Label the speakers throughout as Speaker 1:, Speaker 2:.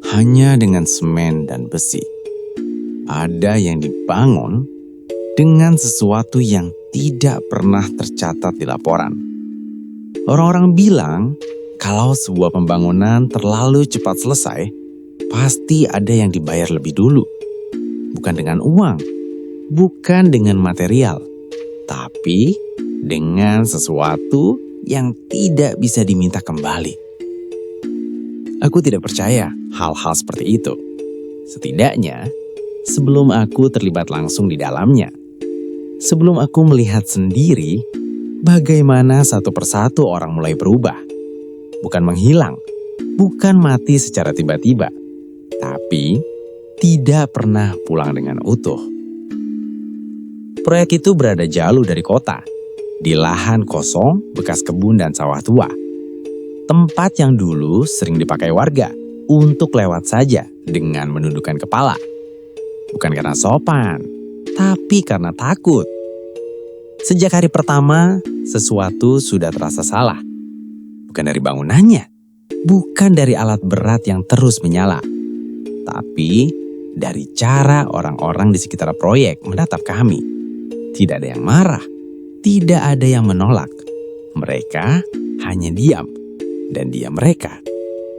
Speaker 1: Hanya dengan semen dan besi, ada yang dibangun dengan sesuatu yang tidak pernah tercatat di laporan. Orang-orang bilang kalau sebuah pembangunan terlalu cepat selesai, pasti ada yang dibayar lebih dulu. Bukan dengan uang, bukan dengan material, tapi dengan sesuatu yang tidak bisa diminta kembali. Aku tidak percaya hal-hal seperti itu. Setidaknya, sebelum aku terlibat langsung di dalamnya. Sebelum aku melihat sendiri bagaimana satu persatu orang mulai berubah. Bukan menghilang, bukan mati secara tiba-tiba, tapi tidak pernah pulang dengan utuh. Proyek itu berada jauh dari kota, di lahan kosong bekas kebun dan sawah tua. Tempat yang dulu sering dipakai warga untuk lewat saja dengan menundukkan kepala. Bukan karena sopan, tapi karena takut. Sejak hari pertama, sesuatu sudah terasa salah. Bukan dari bangunannya, bukan dari alat berat yang terus menyala, tapi dari cara orang-orang di sekitar proyek menatap kami. Tidak ada yang marah, tidak ada yang menolak. Mereka hanya diam. Dan diam mereka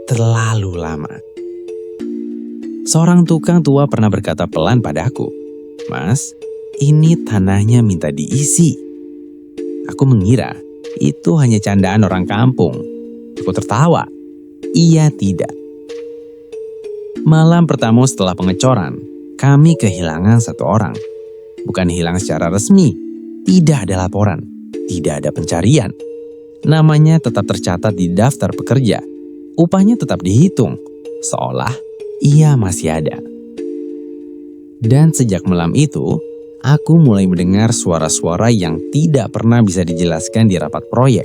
Speaker 1: terlalu lama. Seorang tukang tua pernah berkata pelan padaku, "Mas, ini tanahnya minta diisi." Aku mengira itu hanya candaan orang kampung. Aku tertawa. Ia tidak. Malam pertama setelah pengecoran, kami kehilangan satu orang. Bukan hilang secara resmi, tidak ada laporan, tidak ada pencarian. Namanya tetap tercatat di daftar pekerja. Upahnya tetap dihitung, seolah ia masih ada. Dan sejak malam itu, aku mulai mendengar suara-suara yang tidak pernah bisa dijelaskan di rapat proyek.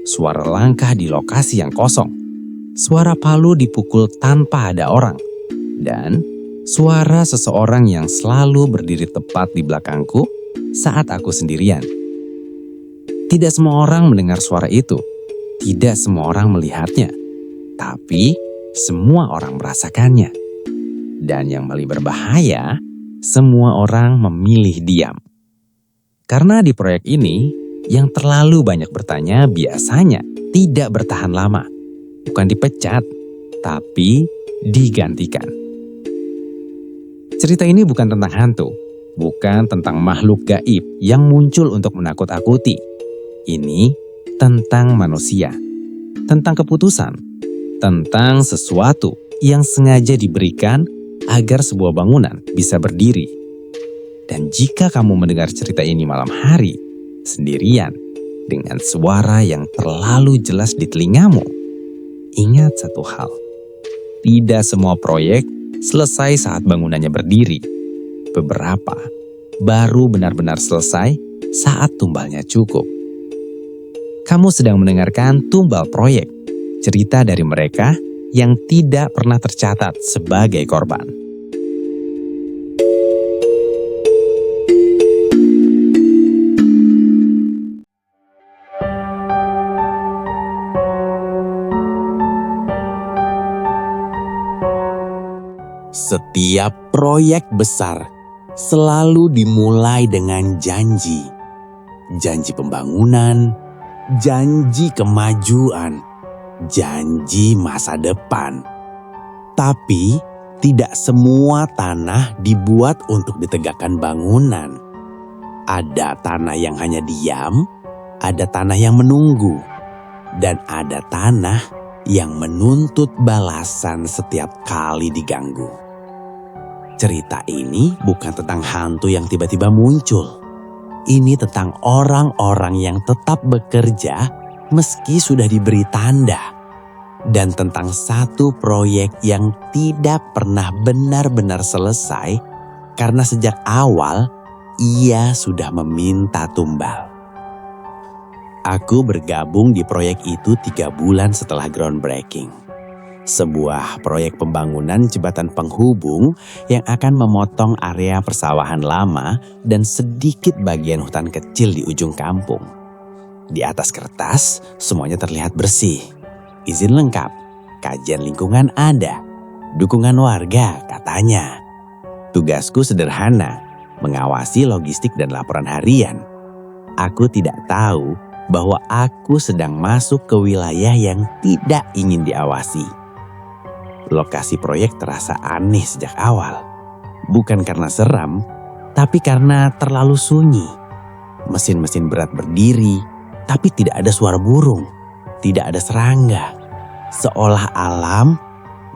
Speaker 1: Suara langkah di lokasi yang kosong. Suara palu dipukul tanpa ada orang. Dan suara seseorang yang selalu berdiri tepat di belakangku saat aku sendirian. Tidak semua orang mendengar suara itu, tidak semua orang melihatnya, tapi semua orang merasakannya. Dan yang paling berbahaya, semua orang memilih diam. Karena di proyek ini, yang terlalu banyak bertanya biasanya tidak bertahan lama. Bukan dipecat, tapi digantikan. Cerita ini bukan tentang hantu, bukan tentang makhluk gaib yang muncul untuk menakut-nakuti. Ini tentang manusia, tentang keputusan, tentang sesuatu yang sengaja diberikan agar sebuah bangunan bisa berdiri. Dan jika kamu mendengar cerita ini malam hari, sendirian, dengan suara yang terlalu jelas di telingamu, ingat satu hal. Tidak semua proyek selesai saat bangunannya berdiri. Beberapa baru benar-benar selesai saat tumbalnya cukup. Kamu sedang mendengarkan Tumbal Proyek, cerita dari mereka yang tidak pernah tercatat sebagai korban. Setiap proyek besar selalu dimulai dengan janji. Janji pembangunan, janji kemajuan, janji masa depan. Tapi tidak semua tanah dibuat untuk ditegakkan bangunan. Ada tanah yang hanya diam, ada tanah yang menunggu, dan ada tanah yang menuntut balasan setiap kali diganggu. Cerita ini bukan tentang hantu yang tiba-tiba muncul. Ini tentang orang-orang yang tetap bekerja meski sudah diberi tanda. Dan tentang satu proyek yang tidak pernah benar-benar selesai karena sejak awal ia sudah meminta tumbal. Aku bergabung di proyek itu 3 bulan setelah groundbreaking. Sebuah proyek pembangunan jembatan penghubung yang akan memotong area persawahan lama dan sedikit bagian hutan kecil di ujung kampung. Di atas kertas, semuanya terlihat bersih. Izin lengkap, kajian lingkungan ada, dukungan warga katanya. Tugasku sederhana, mengawasi logistik dan laporan harian. Aku tidak tahu bahwa aku sedang masuk ke wilayah yang tidak ingin diawasi. Lokasi proyek terasa aneh sejak awal. Bukan karena seram, tapi karena terlalu sunyi. Mesin-mesin berat berdiri, tapi tidak ada suara burung, tidak ada serangga. Seolah alam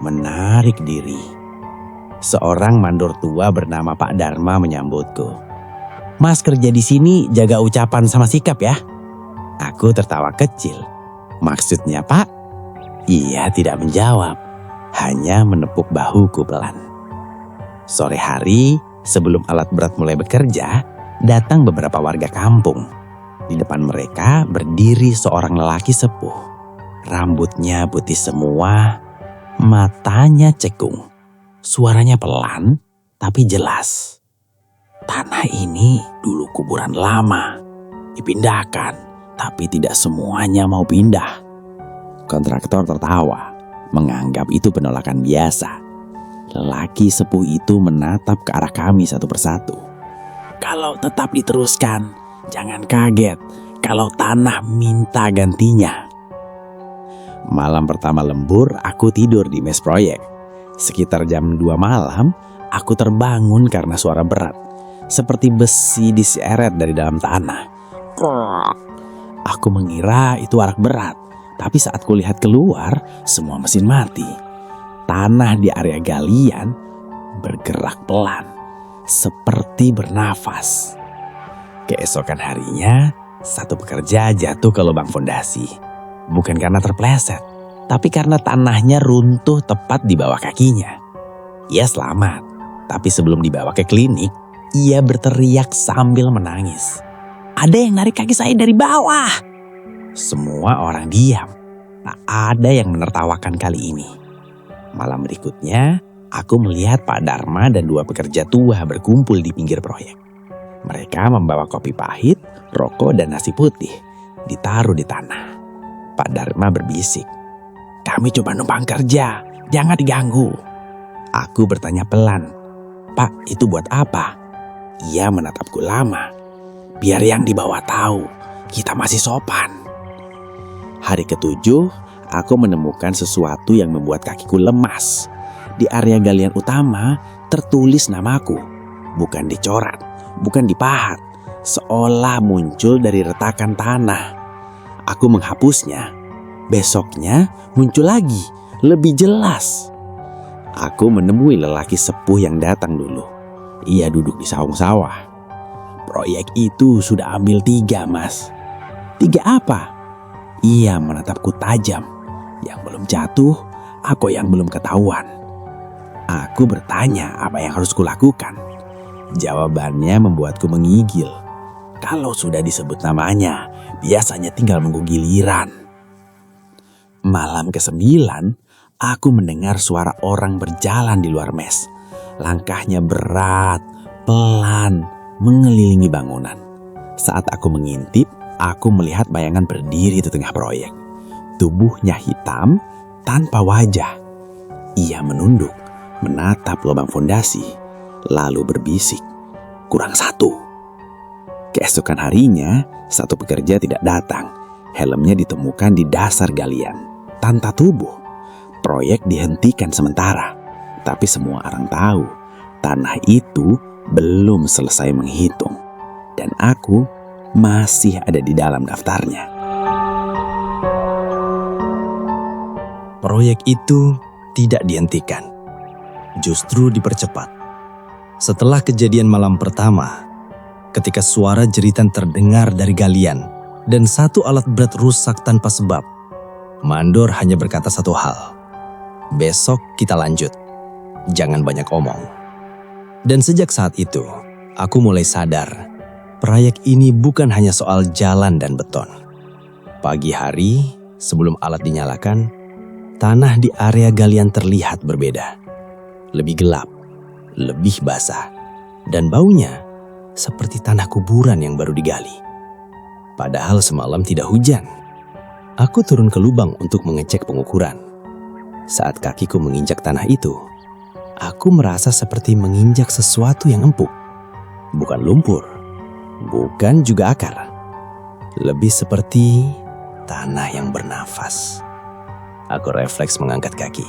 Speaker 1: menarik diri. Seorang mandor tua bernama Pak Dharma menyambutku. "Mas kerja di sini jaga ucapan sama sikap ya." Aku tertawa kecil. "Maksudnya Pak?" Ia tidak menjawab, hanya menepuk bahuku pelan. Sore hari, sebelum alat berat mulai bekerja, datang beberapa warga kampung. Di depan mereka berdiri seorang lelaki sepuh. Rambutnya putih semua, matanya cekung. Suaranya pelan, tapi jelas. "Tanah ini dulu kuburan lama, dipindahkan, tapi tidak semuanya mau pindah." Kontraktor tertawa, menganggap itu penolakan biasa. Lelaki sepuh itu menatap ke arah kami satu persatu. "Kalau tetap diteruskan, jangan kaget kalau tanah minta gantinya." Malam pertama lembur, aku tidur di mes proyek. Sekitar jam 2 malam, aku terbangun karena suara berat, seperti besi diseret dari dalam tanah. Krok. Aku mengira itu arak berat, tapi saat kulihat keluar, semua mesin mati. Tanah di area galian bergerak pelan, seperti bernafas. Keesokan harinya, satu pekerja jatuh ke lubang fondasi. Bukan karena terpleset, tapi karena tanahnya runtuh tepat di bawah kakinya. Ia selamat, tapi sebelum dibawa ke klinik, ia berteriak sambil menangis. "Ada yang narik kaki saya dari bawah." Semua orang diam. Tak ada yang menertawakan kali ini. Malam berikutnya, aku melihat Pak Dharma dan 2 pekerja tua berkumpul di pinggir proyek. Mereka membawa kopi pahit, rokok dan nasi putih, ditaruh di tanah. Pak Dharma berbisik, "Kami coba numpang kerja, jangan diganggu." Aku bertanya pelan, "Pak, itu buat apa?" Ia menatapku lama. "Biar yang di bawah tahu, kita masih sopan." Hari ke-7, aku menemukan sesuatu yang membuat kakiku lemas. Di area galian utama tertulis namaku. Bukan dicoret, bukan dipahat. Seolah muncul dari retakan tanah. Aku menghapusnya. Besoknya muncul lagi, lebih jelas. Aku menemui lelaki sepuh yang datang dulu. Ia duduk di saung sawah. "Proyek itu sudah ambil 3, Mas." "3 apa?" Ia menatapku tajam. "Yang belum jatuh, aku yang belum ketahuan." Aku bertanya apa yang harus kulakukan. Jawabannya membuatku menggigil. Kalau sudah disebut namanya, biasanya tinggal menunggu giliran. Malam ke-9, aku mendengar suara orang berjalan di luar mes. Langkahnya berat, pelan, mengelilingi bangunan. Saat aku mengintip, aku melihat bayangan berdiri di tengah proyek. Tubuhnya hitam, tanpa wajah. Ia menunduk, menatap lubang fondasi, lalu berbisik, "Kurang 1." Keesokan harinya, satu pekerja tidak datang. Helmnya ditemukan di dasar galian, tanpa tubuh. Proyek dihentikan sementara, tapi semua orang tahu tanah itu belum selesai menghitung. Dan aku masih ada di dalam daftarnya. Proyek itu tidak dihentikan, justru dipercepat. Setelah kejadian malam pertama, ketika suara jeritan terdengar dari galian dan satu alat berat rusak tanpa sebab, mandor hanya berkata satu hal, "Besok kita lanjut, jangan banyak omong." Dan sejak saat itu, aku mulai sadar, proyek ini bukan hanya soal jalan dan beton. Pagi hari, sebelum alat dinyalakan, tanah di area galian terlihat berbeda. Lebih gelap, lebih basah, dan baunya seperti tanah kuburan yang baru digali. Padahal semalam tidak hujan. Aku turun ke lubang untuk mengecek pengukuran. Saat kakiku menginjak tanah itu, aku merasa seperti menginjak sesuatu yang empuk. Bukan lumpur, bukan juga akar. Lebih seperti tanah yang bernafas. Aku refleks mengangkat kaki.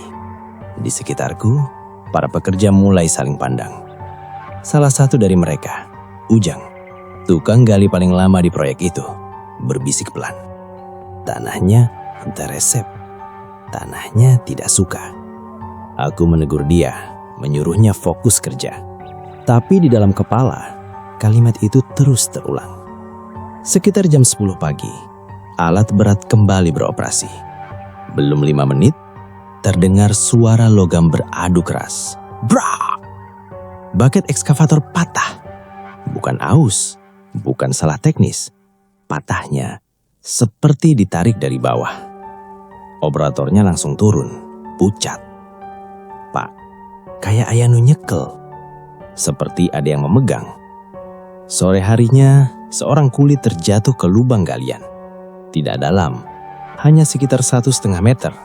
Speaker 1: Di sekitarku, para pekerja mulai saling pandang. Salah satu dari mereka, Ujang, tukang gali paling lama di proyek itu, berbisik pelan. Tanahnya teresep. Tanahnya tidak suka. Aku menegur dia, menyuruhnya fokus kerja. Tapi di dalam kepala, kalimat itu terus terulang. Sekitar jam 10 pagi, alat berat kembali beroperasi. Belum 5 menit, terdengar suara logam beradu keras. Brak! Baket ekskavator patah. Bukan aus, bukan salah teknis. Patahnya seperti ditarik dari bawah. Operatornya langsung turun, pucat. Pak, kayak Ayanu nyekel. Seperti ada yang memegang. Sore harinya, seorang kuli terjatuh ke lubang galian. Tidak dalam, hanya sekitar 1,5 meter.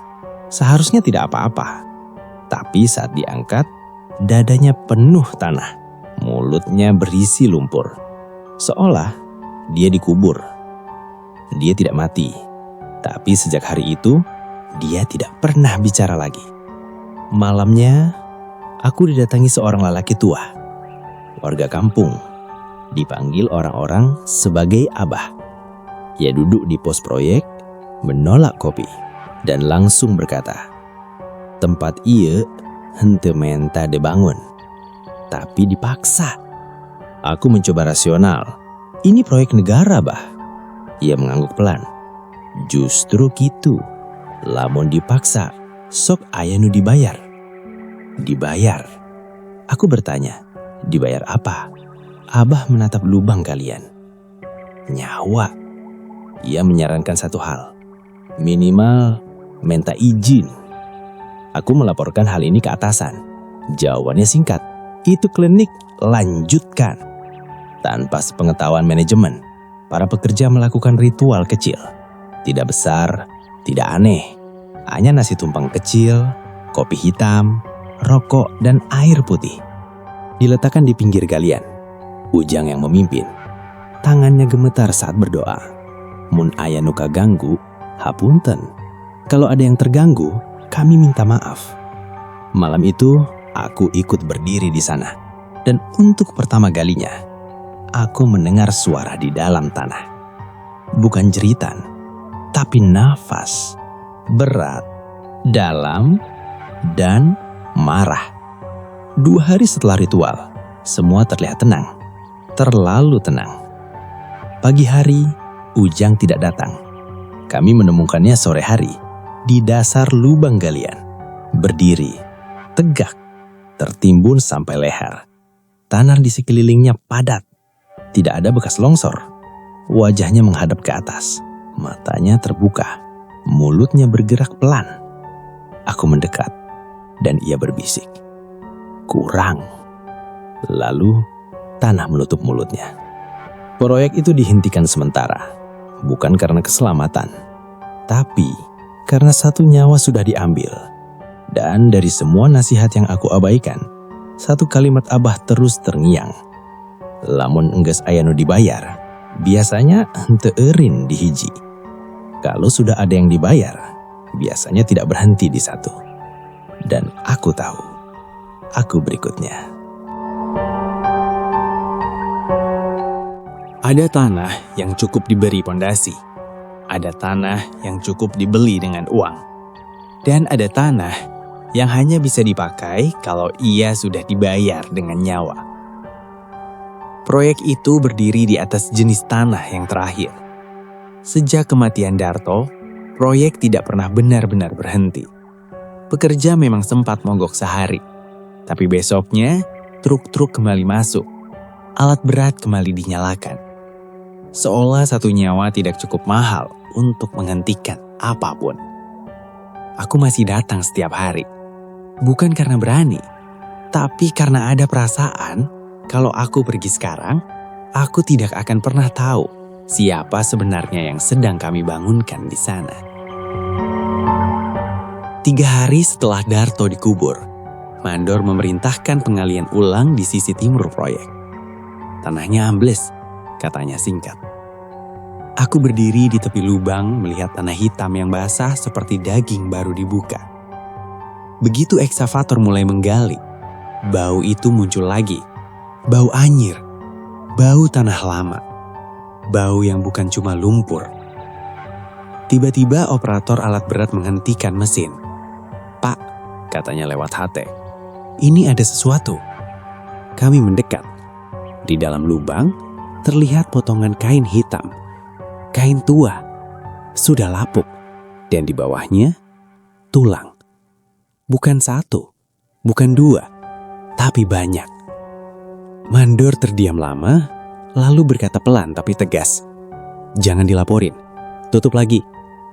Speaker 1: Seharusnya tidak apa-apa. Tapi saat diangkat, dadanya penuh tanah. Mulutnya berisi lumpur. Seolah dia dikubur. Dia tidak mati. Tapi sejak hari itu, dia tidak pernah bicara lagi. Malamnya, aku didatangi seorang lelaki tua. Warga kampung. Dipanggil orang-orang sebagai Abah. Ia duduk di pos proyek, menolak kopi, dan langsung berkata, tempat ia henteu menta dibangun, tapi dipaksa. Aku mencoba rasional. Ini proyek negara, Bah. Ia mengangguk pelan. Justru gitu. Lamun dipaksa, sok aya nu dibayar. Dibayar? Aku bertanya, dibayar apa? Abah menatap lubang kalian. Nyawa. Ia menyarankan satu hal. Minimal minta izin. Aku melaporkan hal ini ke atasan. Jawabannya singkat. Itu klinik, lanjutkan. Tanpa sepengetahuan manajemen, para pekerja melakukan ritual kecil. Tidak besar, tidak aneh. Hanya nasi tumpeng kecil, kopi hitam, rokok, dan air putih. Diletakkan di pinggir galian. Ujang yang memimpin. Tangannya gemetar saat berdoa. Mun aya nu kaganggu, hapunten. Kalau ada yang terganggu, kami minta maaf. Malam itu, aku ikut berdiri di sana. Dan untuk pertama kalinya, aku mendengar suara di dalam tanah. Bukan jeritan, tapi nafas. Berat, dalam, dan marah. 2 hari setelah ritual, semua terlihat tenang. Terlalu tenang. Pagi hari, Ujang tidak datang. Kami menemukannya sore hari di dasar lubang galian. Berdiri, tegak, tertimbun sampai leher. Tanah di sekelilingnya padat. Tidak ada bekas longsor. Wajahnya menghadap ke atas. Matanya terbuka. Mulutnya bergerak pelan. Aku mendekat dan ia berbisik. Kurang. Lalu tanah menutup mulutnya. Proyek itu dihentikan sementara, bukan karena keselamatan, tapi karena satu nyawa sudah diambil. Dan dari semua nasihat yang aku abaikan, satu kalimat Abah terus terngiang. Lamun enggeus aya nu dibayar, biasanya henteu eurin di hiji. Kalau sudah ada yang dibayar, biasanya tidak berhenti di satu. Dan aku tahu, aku berikutnya. Ada tanah yang cukup diberi pondasi. Ada tanah yang cukup dibeli dengan uang. Dan ada tanah yang hanya bisa dipakai kalau ia sudah dibayar dengan nyawa. Proyek itu berdiri di atas jenis tanah yang terakhir. Sejak kematian Darto, proyek tidak pernah benar-benar berhenti. Pekerja memang sempat mogok sehari. Tapi besoknya, truk-truk kembali masuk. Alat berat kembali dinyalakan. Seolah satu nyawa tidak cukup mahal untuk menghentikan apapun. aku masih datang setiap hari. Bukan karena berani, tapi karena ada perasaan kalau aku pergi sekarang, aku tidak akan pernah tahu siapa sebenarnya yang sedang kami bangunkan di sana. 3 hari setelah Darto dikubur, Mandor memerintahkan pengalian ulang di sisi timur proyek. Tanahnya ambles, katanya singkat. Aku berdiri di tepi lubang melihat tanah hitam yang basah seperti daging baru dibuka. Begitu ekskavator mulai menggali, bau itu muncul lagi. Bau anyir, bau tanah lama, bau yang bukan cuma lumpur. Tiba-tiba operator alat berat menghentikan mesin. "Pak," katanya lewat HT, "ini ada sesuatu." Kami mendekat. Di dalam lubang terlihat potongan kain hitam. Kain tua, sudah lapuk, dan di bawahnya tulang. Bukan 1, bukan 2, tapi banyak. Mandor terdiam lama, lalu berkata pelan tapi tegas, "Jangan dilaporin, tutup lagi,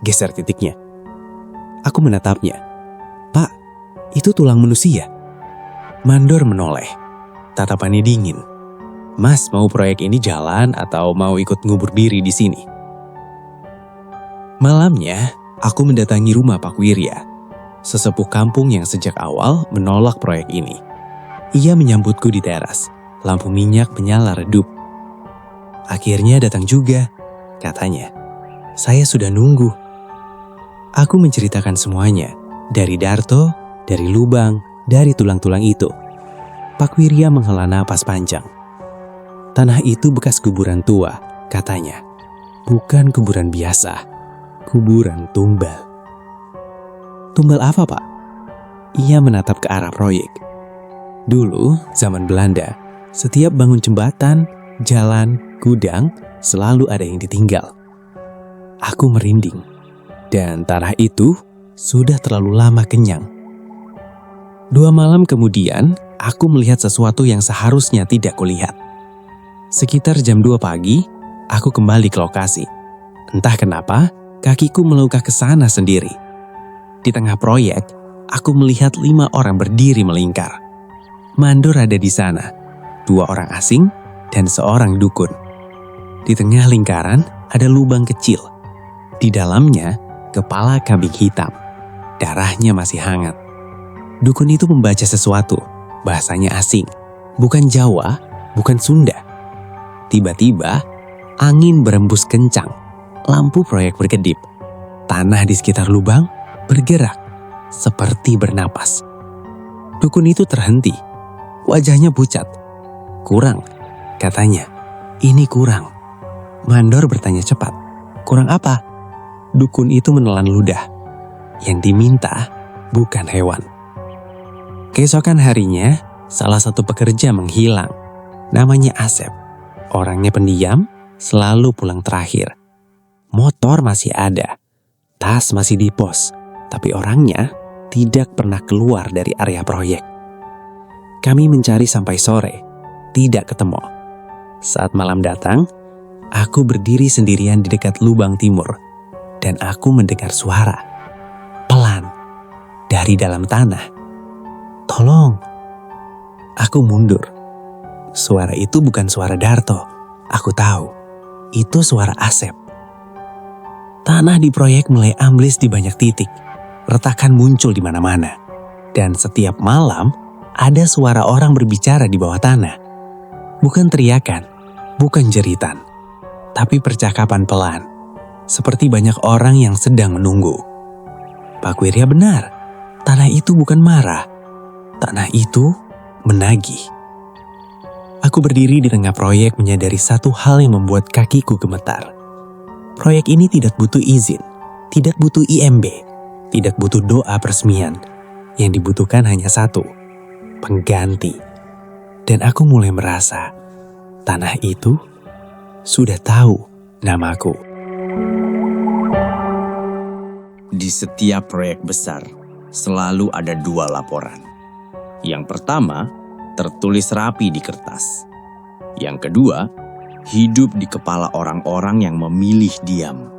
Speaker 1: geser titiknya." Aku menatapnya. "Pak, itu tulang manusia." Mandor menoleh, tatapannya dingin. "Mas, mau proyek ini jalan atau mau ikut ngubur diri di sini?" Malamnya, aku mendatangi rumah Pak Wirya, sesepuh kampung yang sejak awal menolak proyek ini. Ia menyambutku di teras, lampu minyak menyala redup. "Akhirnya datang juga," katanya. "Saya sudah nunggu." Aku menceritakan semuanya, dari Darto, dari lubang, dari tulang-tulang itu. Pak Wirya menghela napas panjang. "Tanah itu bekas kuburan tua," katanya. "Bukan kuburan biasa, kuburan tumbal." "Tumbal apa, Pak?" Ia menatap ke arah proyek. "Dulu, zaman Belanda, setiap bangun jembatan, jalan, gudang, selalu ada yang ditinggal." Aku merinding, dan tanah itu sudah terlalu lama kenyang. 2 malam kemudian, aku melihat sesuatu yang seharusnya tidak kulihat. Sekitar jam 2 pagi, aku kembali ke lokasi. Entah kenapa, kakiku melangkah ke sana sendiri. Di tengah proyek, aku melihat 5 orang berdiri melingkar. Mandor ada di sana, 2 orang asing dan seorang dukun. Di tengah lingkaran ada lubang kecil. Di dalamnya, kepala kambing hitam. Darahnya masih hangat. Dukun itu membaca sesuatu, bahasanya asing. Bukan Jawa, bukan Sunda. Tiba-tiba, angin berembus kencang. Lampu proyek berkedip. Tanah di sekitar lubang bergerak, seperti bernapas. Dukun itu terhenti. Wajahnya pucat. "Kurang," katanya. "Ini kurang." Mandor bertanya cepat. "Kurang apa?" Dukun itu menelan ludah. Yang diminta bukan hewan. Keesokan harinya, salah satu pekerja menghilang. Namanya Asep. Orangnya pendiam, selalu pulang terakhir. Motor masih ada, tas masih di pos, tapi orangnya tidak pernah keluar dari area proyek. Kami mencari sampai sore, tidak ketemu. Saat malam datang, aku berdiri sendirian di dekat lubang timur, dan aku mendengar suara, pelan, dari dalam tanah. "Tolong!" Aku mundur. Suara itu bukan suara Darto. Aku tahu, itu suara Asep. Tanah di proyek mulai ambles di banyak titik. Retakan muncul di mana-mana. Dan setiap malam, ada suara orang berbicara di bawah tanah. Bukan teriakan, bukan jeritan, tapi percakapan pelan. Seperti banyak orang yang sedang menunggu. Pak Wirya benar, tanah itu bukan marah. Tanah itu menagih. Aku berdiri di tengah proyek menyadari satu hal yang membuat kakiku gemetar. Proyek ini tidak butuh izin, tidak butuh IMB, tidak butuh doa peresmian. Yang dibutuhkan hanya satu, pengganti. Dan aku mulai merasa, tanah itu sudah tahu namaku. Di setiap proyek besar, selalu ada 2 laporan. Yang pertama, tertulis rapi di kertas. Yang kedua, hidup di kepala orang-orang yang memilih diam.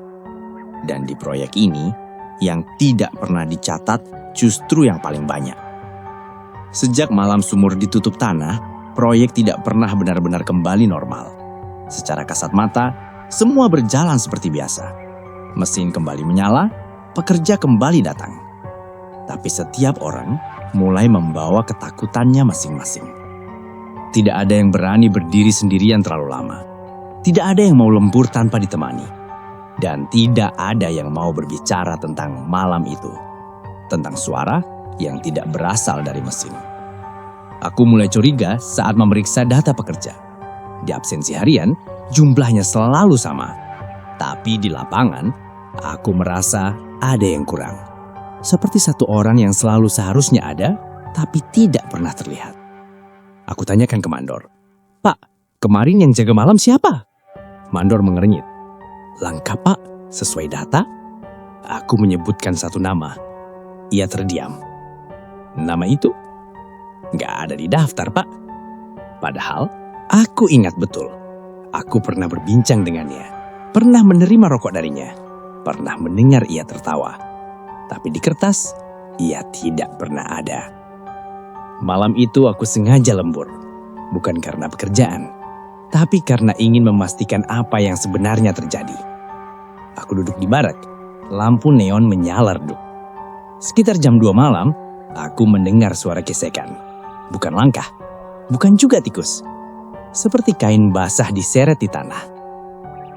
Speaker 1: Dan di proyek ini, yang tidak pernah dicatat justru yang paling banyak. Sejak malam sumur ditutup tanah, proyek tidak pernah benar-benar kembali normal. Secara kasat mata, semua berjalan seperti biasa. Mesin kembali menyala, pekerja kembali datang. Tapi setiap orang mulai membawa ketakutannya masing-masing. Tidak ada yang berani berdiri sendirian terlalu lama. Tidak ada yang mau lembur tanpa ditemani. Dan tidak ada yang mau berbicara tentang malam itu. Tentang suara yang tidak berasal dari mesin. Aku mulai curiga saat memeriksa data pekerja. Di absensi harian, jumlahnya selalu sama. Tapi di lapangan, aku merasa ada yang kurang. Seperti satu orang yang selalu seharusnya ada, tapi tidak pernah terlihat. Aku tanyakan ke Mandor, "Pak, kemarin yang jaga malam siapa?" Mandor mengernyit. "Lengkap, Pak, sesuai data." Aku menyebutkan satu nama. Ia terdiam. "Nama itu nggak ada di daftar, Pak." Padahal aku ingat betul. Aku pernah berbincang dengannya. Pernah menerima rokok darinya. Pernah mendengar ia tertawa. Tapi di kertas, ia tidak pernah ada. Malam itu aku sengaja lembur. Bukan karena pekerjaan. Tapi karena ingin memastikan apa yang sebenarnya terjadi. Aku duduk di barak. Lampu neon menyala redup. Sekitar jam 2 malam, aku mendengar suara gesekan. Bukan langkah, bukan juga tikus. Seperti kain basah diseret di tanah.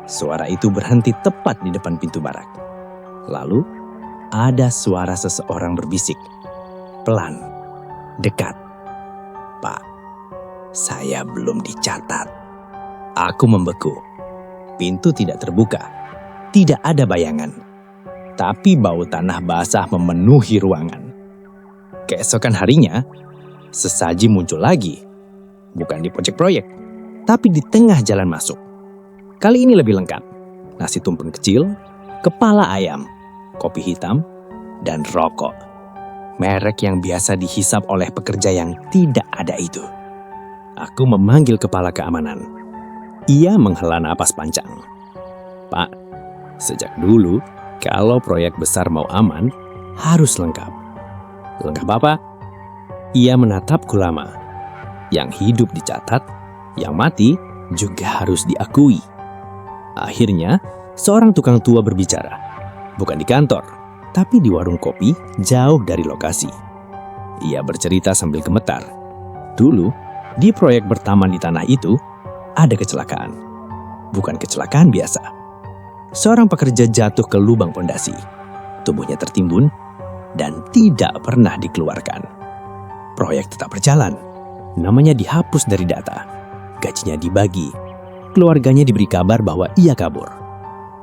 Speaker 1: Suara itu berhenti tepat di depan pintu barak. Lalu, ada suara seseorang berbisik. Pelan, dekat. "Pak, saya belum dicatat." Aku membeku. Pintu tidak terbuka. Tidak ada bayangan. Tapi bau tanah basah memenuhi ruangan. Keesokan harinya, sesaji muncul lagi. Bukan di pojok proyek, tapi di tengah jalan masuk. Kali ini lebih lengkap. Nasi tumpeng kecil, kepala ayam, kopi hitam, dan rokok. Merek yang biasa dihisap oleh pekerja yang tidak ada itu. Aku memanggil kepala keamanan. Ia menghela napas panjang. "Pak, sejak dulu, kalau proyek besar mau aman, harus lengkap." "Lengkap apa?" Ia menatapku lama. Yang hidup dicatat, yang mati juga harus diakui. Akhirnya, seorang tukang tua berbicara. Bukan di kantor, tapi di warung kopi jauh dari lokasi. Ia bercerita sambil gemetar. Dulu, di proyek bertaman di tanah itu, ada kecelakaan. Bukan kecelakaan biasa. Seorang pekerja jatuh ke lubang pondasi. Tubuhnya tertimbun dan tidak pernah dikeluarkan. Proyek tetap berjalan. Namanya dihapus dari data. Gajinya dibagi. Keluarganya diberi kabar bahwa ia kabur.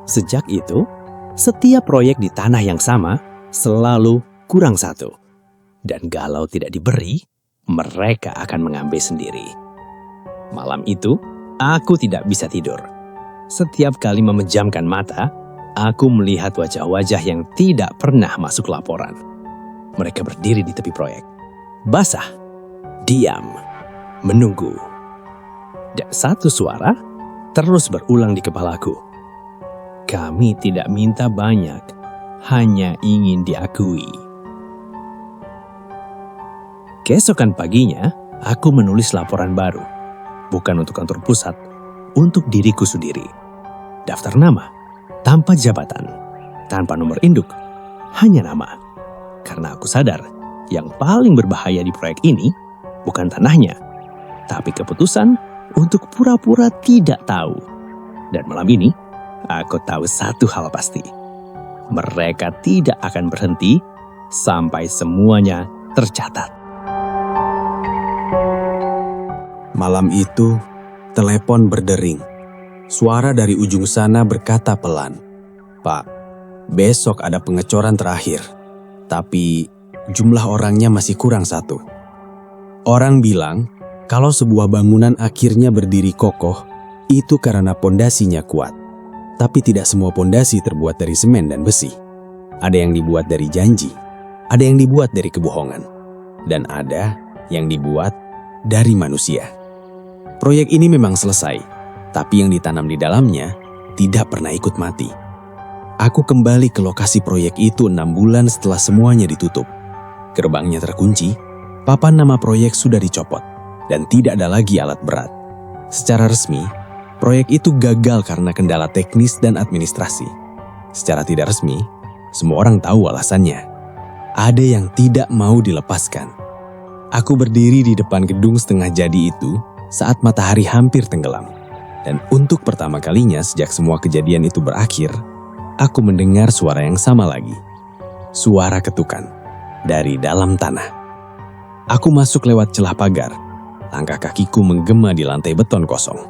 Speaker 1: Sejak itu, setiap proyek di tanah yang sama selalu kurang satu. Dan kalau tidak diberi, mereka akan mengambil sendiri. Malam itu, aku tidak bisa tidur. Setiap kali memejamkan mata, aku melihat wajah-wajah yang tidak pernah masuk laporan. Mereka berdiri di tepi proyek. Basah, diam, menunggu. Dan satu suara terus berulang di kepalaku. "Kami tidak minta banyak, hanya ingin diakui." Keesokan paginya, aku menulis laporan baru. Bukan untuk kantor pusat, untuk diriku sendiri. Daftar nama, tanpa jabatan, tanpa nomor induk, hanya nama. Karena aku sadar, yang paling berbahaya di proyek ini bukan tanahnya, tapi keputusan untuk pura-pura tidak tahu. Dan malam ini, aku tahu satu hal pasti. Mereka tidak akan berhenti sampai semuanya tercatat.
Speaker 2: Malam itu, telepon berdering. Suara dari ujung sana berkata pelan, "Pak, besok ada pengecoran terakhir. Tapi jumlah orangnya masih kurang satu." Orang bilang, kalau sebuah bangunan akhirnya berdiri kokoh, itu karena pondasinya kuat. Tapi tidak semua pondasi terbuat dari semen dan besi. Ada yang dibuat dari janji, ada yang dibuat dari kebohongan, dan ada yang dibuat dari manusia. Proyek ini memang selesai, tapi yang ditanam di dalamnya tidak pernah ikut mati. Aku kembali ke lokasi proyek itu 6 bulan setelah semuanya ditutup. Gerbangnya terkunci, papan nama proyek sudah dicopot, dan tidak ada lagi alat berat. Secara resmi, proyek itu gagal karena kendala teknis dan administrasi. Secara tidak resmi, semua orang tahu alasannya. Ada yang tidak mau dilepaskan. Aku berdiri di depan gedung setengah jadi itu saat matahari hampir tenggelam. Dan untuk pertama kalinya sejak semua kejadian itu berakhir, aku mendengar suara yang sama lagi. Suara ketukan dari dalam tanah. Aku masuk lewat celah pagar. Langkah kakiku menggema di lantai beton kosong.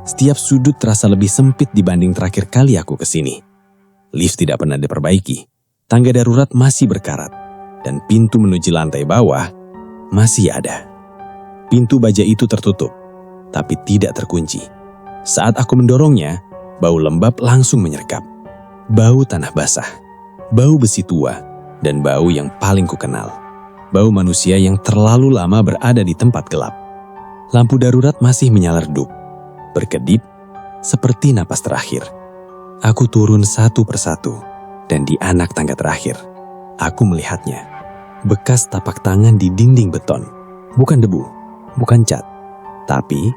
Speaker 2: Setiap sudut terasa lebih sempit dibanding terakhir kali aku kesini. Lift tidak pernah diperbaiki. Tangga darurat masih berkarat. Dan pintu menuju lantai bawah masih ada. Pintu baja itu tertutup, tapi tidak terkunci. Saat aku mendorongnya, bau lembab langsung menyergap. Bau tanah basah, bau besi tua, dan bau yang paling kukenal. Bau manusia yang terlalu lama berada di tempat gelap. Lampu darurat masih menyala redup, berkedip seperti napas terakhir. Aku turun satu persatu, dan di anak tangga terakhir, aku melihatnya. Bekas tapak tangan di dinding beton, bukan debu, bukan cat, tapi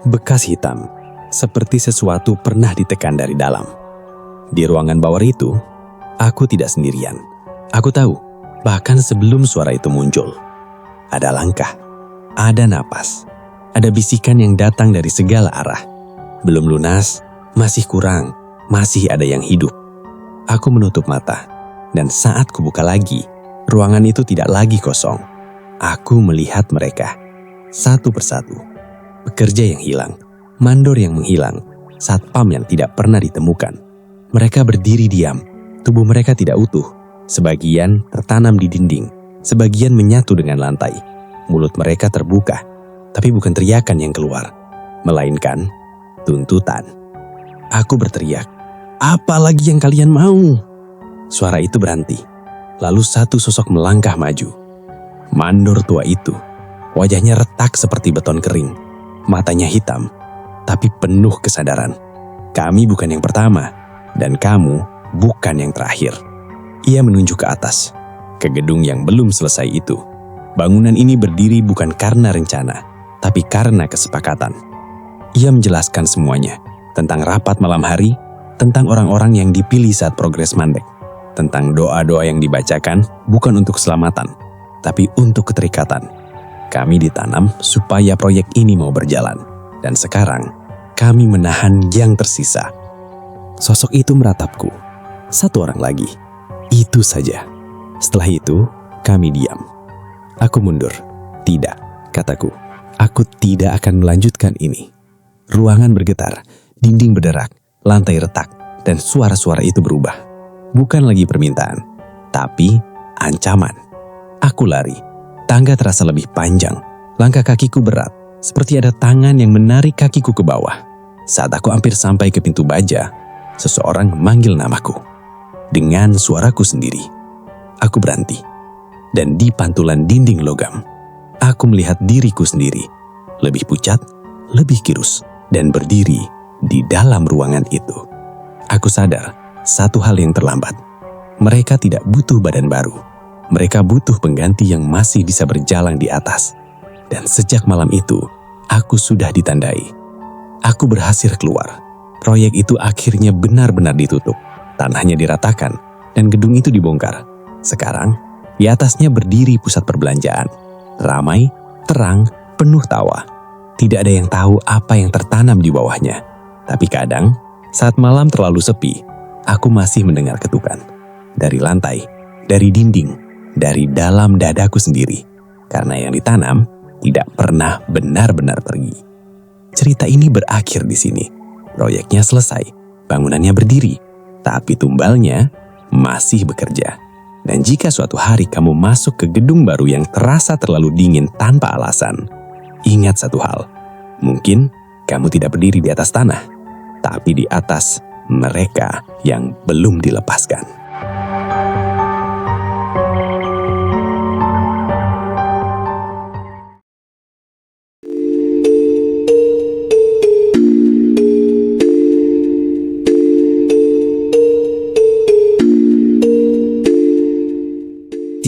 Speaker 2: bekas hitam, seperti sesuatu pernah ditekan dari dalam. Di ruangan bawah itu, aku tidak sendirian. Aku tahu, bahkan sebelum suara itu muncul, ada langkah, ada napas, ada bisikan yang datang dari segala arah. Belum lunas, masih kurang, masih ada yang hidup. Aku menutup mata, dan saat kubuka lagi, ruangan itu tidak lagi kosong. Aku melihat mereka, satu persatu. Pekerja yang hilang, mandor yang menghilang, satpam yang tidak pernah ditemukan. Mereka berdiri diam, tubuh mereka tidak utuh. Sebagian tertanam di dinding, sebagian menyatu dengan lantai. Mulut mereka terbuka, tapi bukan teriakan yang keluar, melainkan tuntutan. Aku berteriak, "Apa lagi yang kalian mau?" Suara itu berhenti. Lalu satu sosok melangkah maju. Mandor tua itu, wajahnya retak seperti beton kering. Matanya hitam, tapi penuh kesadaran. Kami bukan yang pertama, dan kamu bukan yang terakhir. Ia menunjuk ke atas, ke gedung yang belum selesai itu. Bangunan ini berdiri bukan karena rencana, tapi karena kesepakatan. Ia menjelaskan semuanya, tentang rapat malam hari, tentang orang-orang yang dipilih saat progres mandek, tentang doa-doa yang dibacakan bukan untuk keselamatan, tapi untuk keterikatan. Kami ditanam supaya proyek ini mau berjalan, dan sekarang kami menahan yang tersisa. Sosok itu meratapku. Satu orang lagi. Itu saja. Setelah itu, kami diam. Aku mundur. Tidak, kataku. Aku tidak akan melanjutkan ini. Ruangan bergetar, dinding berderak, lantai retak, dan suara-suara itu berubah. Bukan lagi permintaan, tapi ancaman. Aku lari. Tangga terasa lebih panjang. Langkah kakiku berat, seperti ada tangan yang menarik kakiku ke bawah. Saat aku hampir sampai ke pintu baja, seseorang memanggil namaku. Dengan suaraku sendiri, aku berhenti. Dan di pantulan dinding logam, aku melihat diriku sendiri. Lebih pucat, lebih kirus, dan berdiri di dalam ruangan itu. Aku sadar satu hal yang terlambat. Mereka tidak butuh badan baru. Mereka butuh pengganti yang masih bisa berjalan di atas. Dan sejak malam itu, aku sudah ditandai. Aku berhasil keluar. Proyek itu akhirnya benar-benar ditutup. Tanahnya diratakan, dan gedung itu dibongkar. Sekarang, di atasnya berdiri pusat perbelanjaan. Ramai, terang, penuh tawa. Tidak ada yang tahu apa yang tertanam di bawahnya. Tapi kadang, saat malam terlalu sepi, aku masih mendengar ketukan. Dari lantai, dari dinding, dari dalam dadaku sendiri. Karena yang ditanam tidak pernah benar-benar pergi. Cerita ini berakhir di sini. Proyeknya selesai, bangunannya berdiri, tapi tumbalnya masih bekerja. Dan jika suatu hari kamu masuk ke gedung baru yang terasa terlalu dingin tanpa alasan, ingat satu hal, mungkin kamu tidak berdiri di atas tanah, tapi di atas mereka yang belum dilepaskan.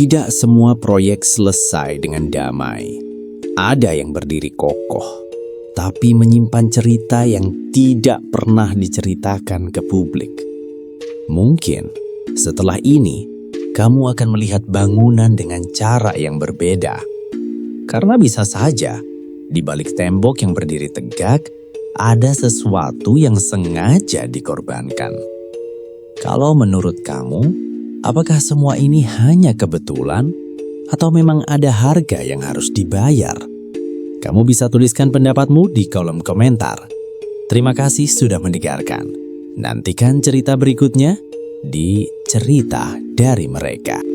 Speaker 1: Tidak semua proyek selesai dengan damai. Ada yang berdiri kokoh, tapi menyimpan cerita yang tidak pernah diceritakan ke publik. Mungkin setelah ini, kamu akan melihat bangunan dengan cara yang berbeda. Karena bisa saja, di balik tembok yang berdiri tegak, ada sesuatu yang sengaja dikorbankan. Kalau menurut kamu, apakah semua ini hanya kebetulan atau memang ada harga yang harus dibayar? Kamu bisa tuliskan pendapatmu di kolom komentar. Terima kasih sudah mendengarkan. Nantikan cerita berikutnya di Cerita dari Mereka.